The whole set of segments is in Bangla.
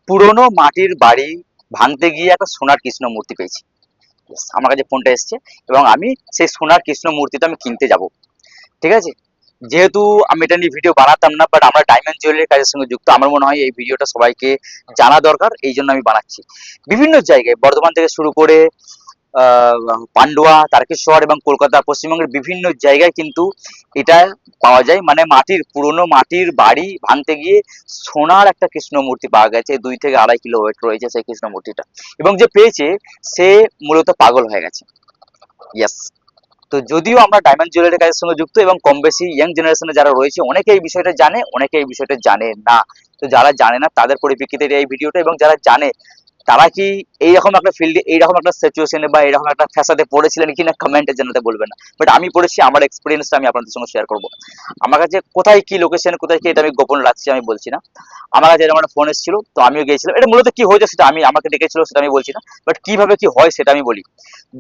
পুরনো মাটির বাড়ি ভাঙতে গিয়ে একটা সোনার কৃষ্ণ মূর্তি পেয়েছি। Yes, আমার কাছে ফোনটা এসছে এবং আমি সেই সোনার কৃষ্ণ মূর্তিটা আমি কিনতে যাব। ঠিক আছে, যেহেতু আমি এটা নিয়ে ভিডিও বানাতাম না, বাট আমরা ডায়মন্ড জুয়েলারি কাজের সঙ্গে যুক্ত, আমার মনে হয় এই ভিডিওটা সবাইকে জানা দরকার, এই জন্য আমি বানাচ্ছি। বিভিন্ন জায়গায় বর্ধমান থেকে শুরু করে পান্ডুয়া, তারকেশ্বর এবং কলকাতা, পশ্চিমবঙ্গের বিভিন্ন জায়গায় কিন্তু এটা পাওয়া যায়। মানে পুরনো মাটির বাড়ি ভাঙতে গিয়ে সোনার একটা কৃষ্ণ মূর্তি পাওয়া গেছে, 2 থেকে 2.5 কিলো ওয়েট রয়েছে সেই কৃষ্ণ মূর্তিটা। এবং যে পেয়েছে সে মূলত পাগল হয়ে গেছে। ইয়েস। তো যদিও আমরা ডায়মন্ড জুয়েলারি কাজের সঙ্গে যুক্ত এবং কম বেশি ইয়াং জেনারেশনে যারা রয়েছে, অনেকে এই বিষয়টা জানে, অনেকে এই বিষয়টা জানে না। তো যারা জানে না তাদের পরিপ্রেক্ষিতে এই ভিডিওটা, এবং যারা জানে তারা কি এইরকম একটা ফিল্ডে, এইরকম একটা সিচুয়েশনে বা এরকম একটা ফ্যাসাদে পড়েছিলেন কিনা কমেন্টে জানাতে বলবেন না। বাট আমি পড়েছি, আমার এক্সপিরিয়েন্সটা আমি আপনাদের সঙ্গে শেয়ার করবো। আমার কাছে কোথায় কি লোকেশন, কোথায় কি, এটা আমি গোপন রাখছি, আমি বলছি না। আমার কাছে এরকম একটা ফোন এসেছিল, তো আমিও গিয়েছিলাম। এটা মূলত কি হয়েছে সেটা আমি, আমাকে ডেকেছিল সেটা আমি বলছি না, বাট কিভাবে কি হয় সেটা আমি বলি।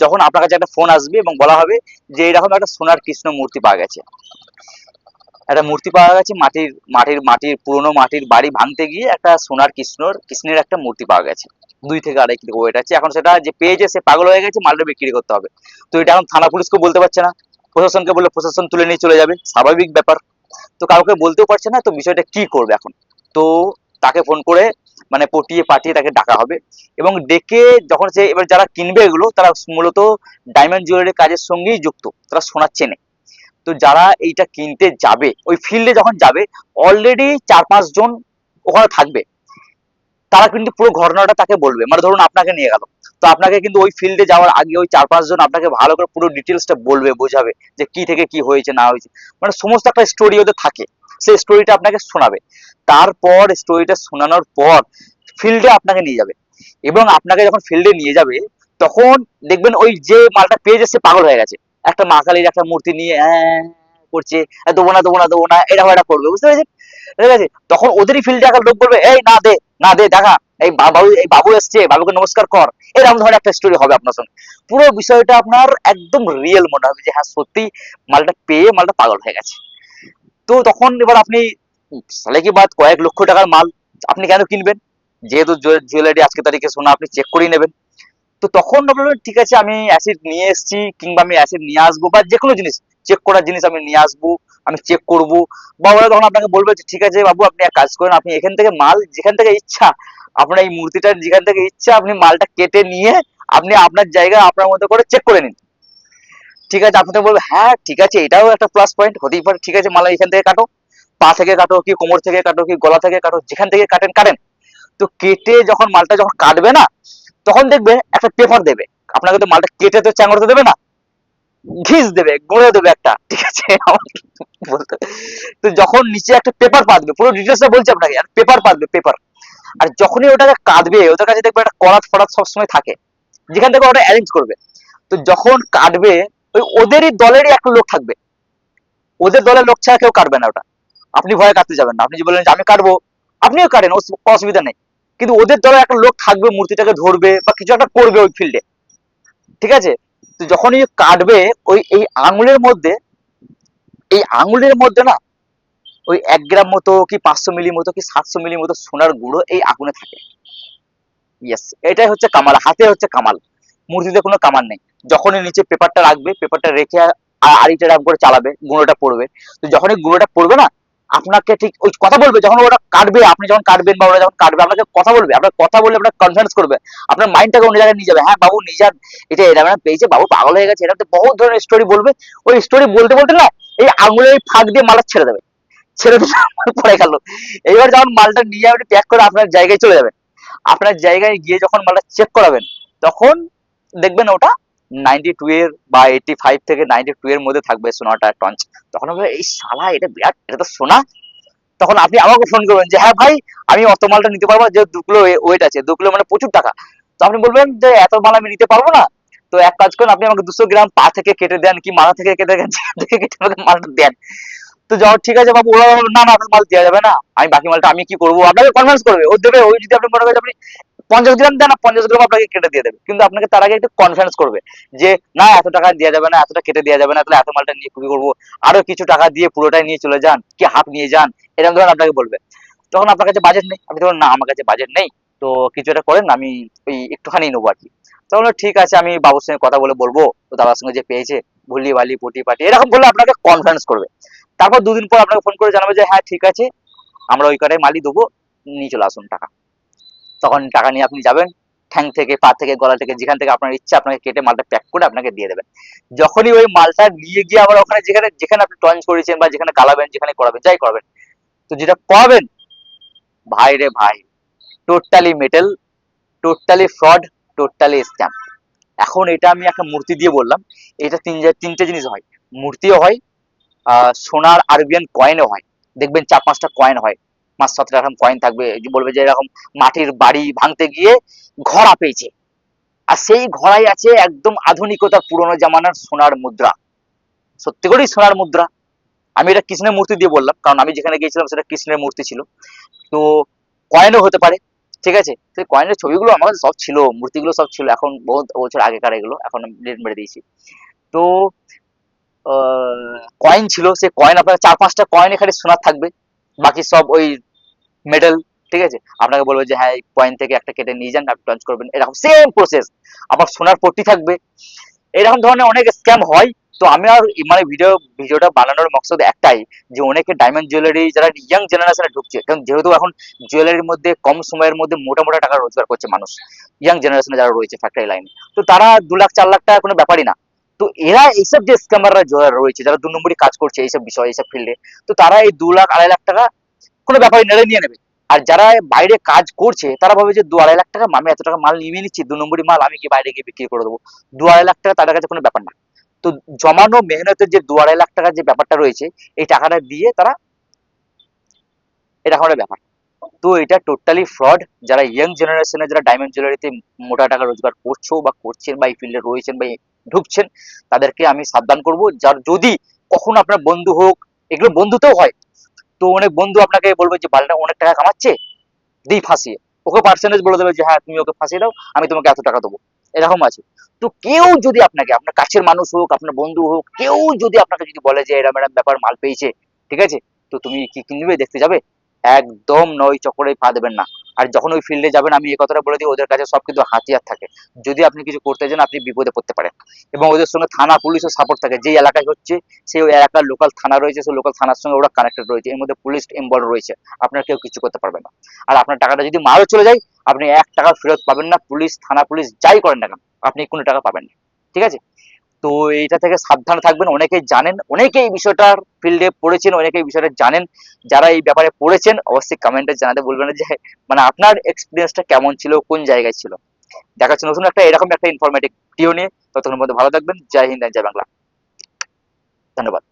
যখন আপনার কাছে একটা ফোন আসবে এবং বলা হবে যে এরকম একটা সোনার কৃষ্ণ মূর্তি পাওয়া গেছে, একটা মূর্তি পাওয়া গেছে, মাটির পুরনো মাটির বাড়ি ভাঙতে গিয়ে একটা সোনার কৃষ্ণের একটা মূর্তি পাওয়া গেছে, 2 থেকে 2.5 কিলো ওয়েট আছে। এখন সেটা যে পেয়েছে সে পাগল হয়ে গেছে, মালটা বিক্রি করতে হবে। তো এটা এখন থানা পুলিশকে বলতে পারছে না, প্রশাসনকে বললে প্রশাসন তুলে নিয়ে চলে যাবে, স্বাভাবিক ব্যাপার। তো কাউকে বলতেও পারছে না, তো বিষয়টা কি করবে এখন? তো তাকে ফোন করে মানে পটিয়ে পাঠিয়ে তাকে ডাকা হবে, এবং ডেকে যখন সে, এবার যারা কিনবে এগুলো তারা মূলত ডায়মন্ড জুয়েলারি কাজের সঙ্গেই যুক্ত, তারা সোনা চেনে। তো যারা এইটা কিনতে যাবে ওই ফিল্ডে যখন যাবে, অলরেডি 4-5 জন ওখানে থাকবে, তারা কিন্তু পুরো ঘটনাটা তাকে বলবে। মানে ধরুন আপনাকে নিয়ে গেল, তো আপনাকে কিন্তু ওই ফিল্ডে যাওয়ার আগে ওই 4-5 জন আপনাকে ভালো করে পুরো ডিটেলসটা বলবে, বোঝাবে যে কি থেকে কি হয়েছে না হয়েছে। মানে সমস্ত একটা স্টোরি ওদের থাকে, সেই স্টোরিটা আপনাকে শোনাবে। তারপর স্টোরিটা শোনানোর পর ফিল্ডে আপনাকে নিয়ে যাবে, এবং আপনাকে যখন ফিল্ডে নিয়ে যাবে তখন দেখবেন ওই যে মালটা পেয়ে যাচ্ছে পাগল হয়ে গেছে, একটা মা কালীর একটা মূর্তি নিয়ে করছে, দেবো না দেবো না দেবো না, এরকম একটা করবে, বুঝতে পেরেছেন? ঠিক আছে, তখন ওদেরই ফিল্ডে একটা লোক বলবে, এই না দে, না দে দেখা, এই বাবু এসছে, বাবুকে নমস্কার কর। এরকম ধরনের একটা স্টোরি হবে আপনার সঙ্গে। পুরো বিষয়টা আপনার একদম রিয়েল মনে হবে যে হ্যাঁ সত্যি মালটা পেয়ে মালটা পাগল হয়ে গেছে। তো তখন এবার আপনি, সালে কি বাদ কয়েক লক্ষ টাকার মাল আপনি কেন কিনবেন? যেহেতু জুয়েলারি আজকে তারিখে সোনা আপনি চেক করেই নেবেন। তো তখন বলবেন ঠিক আছে আমি অ্যাসিড নিয়ে এসেছি, কিংবা আমি অ্যাসিড নিয়ে আসবো, বা যে কোনো জিনিস চেক করার জিনিস আমি নিয়ে আসবো, আমি চেক করব। বা ওরা তখন আপনাকে বলবে যে ঠিক আছে বাবু আপনি এক কাজ করেন, আপনি এখান থেকে মাল যেখান থেকে ইচ্ছা, আপনার এই মূর্তিটার যেখান থেকে ইচ্ছা আপনি মালটা কেটে নিয়ে আপনি আপনার জায়গায় আপনার মতো করে চেক করে নিন। ঠিক আছে, আপনি বলবেন হ্যাঁ ঠিক আছে, এটাও একটা প্লাস পয়েন্ট হতেই পারে, ঠিক আছে মাল এখান থেকে কাটো, পা থেকে কাটো কি কোমর থেকে কাটো কি গলা থেকে কাটো, যেখান থেকে কাটেন কাটেন। তো কেটে যখন মালটা যখন কাটবে না, তখন দেখবে একটা পেপার দেবে আপনাকে। তো মালটা কেটে তো চ্যাংড়াতে দেবে না, ঘিস দেবে, গুঁড়ে দেবে একটা, ঠিক আছে আমার বলতে। তো যখন নিচে একটা পেপার পাতবে, পুরো ডিটেলসটা বলছি আপনাকে, আর পেপার পাতবে, পেপার। আর যখনই ওটাকে কাটবে ওদের কাছে দেখবে একটা করাত ফরাত সবসময় থাকে, যেখান থেকে ওটা অ্যারেঞ্জ করবে। তো যখন কাটবে ওই ওদেরই দলেরই একটা লোক থাকবে, ওদের দলের লোক ছাড়া কেউ কাটবে না ওটা। আপনি ভয়ে কাটতে যাবেন না, আপনি যে বললেন যে আমি কাটবো, আপনিও কাটেন, অসুবিধা নেই। কিন্তু ওদের দলের একটা লোক থাকবে, মূর্তিটাকে ধরবে বা কিছু একটা করবে ওই ফিল্ডে, ঠিক আছে? তো যখনই কাটবে ওই এই আঙুলের মধ্যে, এই আঙুলের মধ্যে না ওই 1 গ্রাম মতো কি 500 মিলি মতো কি 700 মিলি মতো সোনার গুঁড়ো এই আগুনে থাকে। ইয়েস, এটাই হচ্ছে কামাল, হাতে হচ্ছে কামাল, মূর্তিতে কোনো কামাল নেই। যখনই নিচে পেপারটা রাখবে, পেপারটা রেখে আড়িটা এরকম করে চালাবে, গুঁড়োটা পড়বে। তো যখনই গুঁড়োটা পড়বে না, আপনাকে ঠিক ওই কথা বলবে, যখন ওরা কাটবে, আপনি যখন কাটবেন বা ওরা যখন কাটবে আপনাকে কথা বলবে, আপনার কথা বলে আপনার কনফিডেন্স করবে, আপনার মাইন্ডটাকে অন্য জায়গায় নিয়ে যাবে। হ্যাঁ বাবু নিয়ে যান, এটা এরকম পেয়েছে, বাবু পাগল হয়ে গেছে, এটা তো বহুত ধরনের স্টোরি বলবে। ওই স্টোরি বলতে বলতে না এই আঙুলের ফাঁক দিয়ে মালা ছেড়ে দেবে, ছেড়ে দিলে আমার পড়ে গেল। এইবার যখন মালটা নিয়ে আপনি প্যাক করে আপনার জায়গায় চলে যাবেন, আপনার জায়গায় গিয়ে যখন মালটা চেক করাবেন, তখন দেখবেন ওটা 92 এর বা 85 থেকে 92 এর মধ্যে থাকবে সোনাটা টঞ্চ। তখন হবে এই শালা এটা বিরাট, এটা তো সোনা। তখন আপনি আমাকে ফোন করবেন যে হ্যাঁ ভাই আমি অত মালটা নিতে পারবো, যে 2 কিলো ওয়েট আছে, 2 কিলো মানে প্রচুর টাকা। তো আপনি বলবেন যে এত মাল আমি নিতে পারবো না। তো এক কাজ করুন, আপনি আমাকে 200 গ্রাম পা থেকে কেটে দেন কি মাথা থেকে কেটে দেন, থেকে কেটে আমাকে মালটা দেন। তো যাও ঠিক আছে বাবু, ওরা বললো, না না আপনার মাল দেওয়া যাবে না, আমি বাকি মালটা আমি কি করবো, আপনাকে কনভিন্স করবে, ও দেবে। ওই যদি আপনি মনে করেন আপনি 50 গ্রাম দেন না, 50 গ্রাম আপনাকে কেটে দিয়ে দেবে, কিন্তু আপনাকে তার আগে একটু কনফারেন্স করবে যে না এত টাকা দেওয়া যাবে না, এতটা কেটে দেওয়া যাবে না, তাহলে এত মালটা নিয়ে কি করবো, আরো কিছু টাকা দিয়ে পুরোটাই নিয়ে চলে যান কি হাফ নিয়ে যান, এরকম ধরনের আপনাকে বলবে। তখন আপনার কাছে বাজেট নেই, আপনি বলবেন না আমার কাছে বাজেট নেই, তো কিছু একটা করেন, আমি ওই একটুখানি নেবো আর কি। তাহলে ঠিক আছে, আমি বাবুর সঙ্গে কথা বলে বলবো, তো দাদার সঙ্গে যে পেয়েছে ভুলি বালি পটি পাটি এরকম বলে আপনাকে কনফারেন্স করবে। তারপর 2 দিন পর আপনাকে ফোন করে জানাবে যে হ্যাঁ ঠিক আছে, আমরা ওই কটাই মালই দেবো, নিয়ে চলে আসুন টাকা। তখন টাকা নিয়ে আপনি যাবেন, ঠ্যাং থেকে পা থেকে গলা থেকে যেখান থেকে আপনার ইচ্ছা আপনাকে কেটে মালটা প্যাক করে আপনাকে দিয়ে দেবেন। যখনই ওই মালটা নিয়ে গিয়ে আবার ওখানে যেখানে যেখানে আপনি টঞ্চ করেছেন বা যেখানে গালাবেন যেখানে করাবেন যাই করাবেন, তো যেটা পাবেন, ভাই রে ভাই, totally metal, totally fraud, totally scam. এখন এটা আমি একটা মূর্তি দিয়ে বললাম, এটা তিনটে জিনিস হয়। মূর্তিও হয়, সোনার আরবিয়ান কয়েনও হয়। দেখবেন 4-5টা কয়েন হয়, 5-7টা এরকম কয়েন থাকবে, বলবে যে এরকম মাটির বাড়ি ভাঙতে গিয়ে ঘোড়া পেয়েছে, আর সেই ঘোড়ায় আছে একদম আধুনিকতা পুরোনো জামানার সোনার মুদ্রা, সত্যি করেই সোনার মুদ্রা। আমি এটা কৃষ্ণের মূর্তি দিয়ে বললাম, কারণ আমি যেখানে গিয়েছিলাম সেটা কৃষ্ণের মূর্তি ছিল। তো কয়েনও হতে পারে, ঠিক আছে। সেই কয়েনের ছবিগুলো আমার কাছে সব ছিল, মূর্তিগুলো সব ছিল, এখন বহুত বছর আগেকার এগুলো, এখন আমি ডিলিট মেরে দিয়েছি। তো কয়েন ছিল, সেই কয়েন আপনার 4-5টা কয়েন এখানে সোনার থাকবে, বাকি সব ওই মেডেল, ঠিক আছে। আপনাকে বলবে যে হ্যাঁ এই কয়েন থেকে একটা কেটে নিয়ে যান, আপনি লঞ্চ করবেন, এরকম সেম প্রসেস। আবার সোনার পট্টি থাকবে, এরকম ধরনের অনেক স্ক্যাম হয়। তো আমি আর মানে ভিডিওটা বানানোর মকসদ একটাই, যে অনেকে ডায়মন্ড জুয়েলারি যারা ইয়াং জেনারেশনে ঢুকছে, কারণ যেহেতু এখন জুয়েলারির মধ্যে কম সময়ের মধ্যে মোটা মোটা টাকা রোজগার করছে মানুষ, ইয়াং জেনারেশনে যারা রয়েছে ফ্যাক্টরি লাইনে, তো তারা 2 লাখ 4 লাখ টাকা কোনো ব্যাপারই না। তো এরা এইসব যে স্ক্যামাররা রয়েছে, যারা 2 নম্বরই কাজ করছে এইসব বিষয় এইসব ফিল্ডে, তো তারা এই 2 লাখ 2.5 লাখ টাকা কোনো ব্যাপারই নেড়ে নিয়ে নেবে। আর যারা বাইরে কাজ করছে তারা ভাবে যে 2-2.5 লাখ টাকা আমি এত টাকা মাল নিয়ে নিচ্ছি, 2 নম্বরই মাল আমি কি বাইরে গিয়ে বিক্রি করে দেবো, 2-2.5 লাখ টাকা তাদের কাছে কোনো ব্যাপার না। তো জমানো মেহনতের যে 2-2.5 লাখ টাকার যে ব্যাপারটা রয়েছে, এই টাকাটা দিয়ে তারা এটা একটা ব্যাপার। তো এটা টোটালি ফ্রড। যারা ইয়াং জেনারেশনে যারা ডায়মন্ড জুয়েলারিতে মোটা টাকা রোজগার করছো বা করছেন বা এই ফিল্ডে রয়েছেন বা ঢুকছেন, তাদেরকে আমি সাবধান করব। যার যদি কখনো আপনার বন্ধু হোক, এগুলো বন্ধুতেও হয়, তো অনেক বন্ধু আপনাকে বলবে যে বালটা অনেক টাকা কামাচ্ছে, দিই ফাঁসিয়ে, ওকে পার্সেন্টেজ বলে দেবে যে হ্যাঁ তুমি ওকে ফাঁসিয়ে দাও, আমি তোমাকে এত টাকা দেবো, এরকম আছে। তো কেউ যদি আপনাকে, আপনার কাছের মানুষ হোক আপনার বন্ধু হোক, কেউ যদি আপনাকে যদি বলে যে এরম এরম ব্যাপার মাল পেয়েছে, ঠিক আছে, তো তুমি কি কিনবে দেখতে যাবে, একদম নয় চক্করে পা দেবেন না। আর যখন ওই ফিল্ডে যাবেন, আমি এই কথাটা বলে দিই, ওদের কাছে সব কিন্তু হাতিয়ার থাকে, যদি আপনি কিছু করতে যান আপনি বিপদে পড়তে পারেন। এবং ওদের সঙ্গে থানা পুলিশও সাপোর্ট থাকে, যেই এলাকায় হচ্ছে সেই ওই এলাকার লোকাল থানা রয়েছে, সেই লোকাল থানার সঙ্গে ওরা কানেক্টেড রয়েছে, এর মধ্যে পুলিশ ইনভলভ রয়েছে, আপনার কেউ কিছু করতে পারবে না। আর আপনার টাকাটা যদি মারও চলে যায়, আপনি 1 টাকা ফেরত পাবেন না, পুলিশ থানা পুলিশ যাই করেন না কেন আপনি কোনো টাকা পাবেন না, ঠিক আছে। তো এইটা থেকে সাবধান থাকবেন, অনেকেই জানেন, অনেকেই এই বিষয়টার ফিল্ডে পড়েছেন, অনেকেই এই বিষয়টা জানেন। যারা এই ব্যাপারে পড়েছেন অবশ্যই কমেন্টে জানাতে বলবেন না যে মানে আপনার এক্সপিরিয়েন্সটা কেমন ছিল, কোন জায়গায় ছিল। দেখা যাচ্ছে নতুন একটা এরকম একটা ইনফরমেটিভ ভিডিও নিয়ে, ততক্ষণ মধ্যে ভালো থাকবেন। জয় হিন্দ, জয় বাংলা, ধন্যবাদ।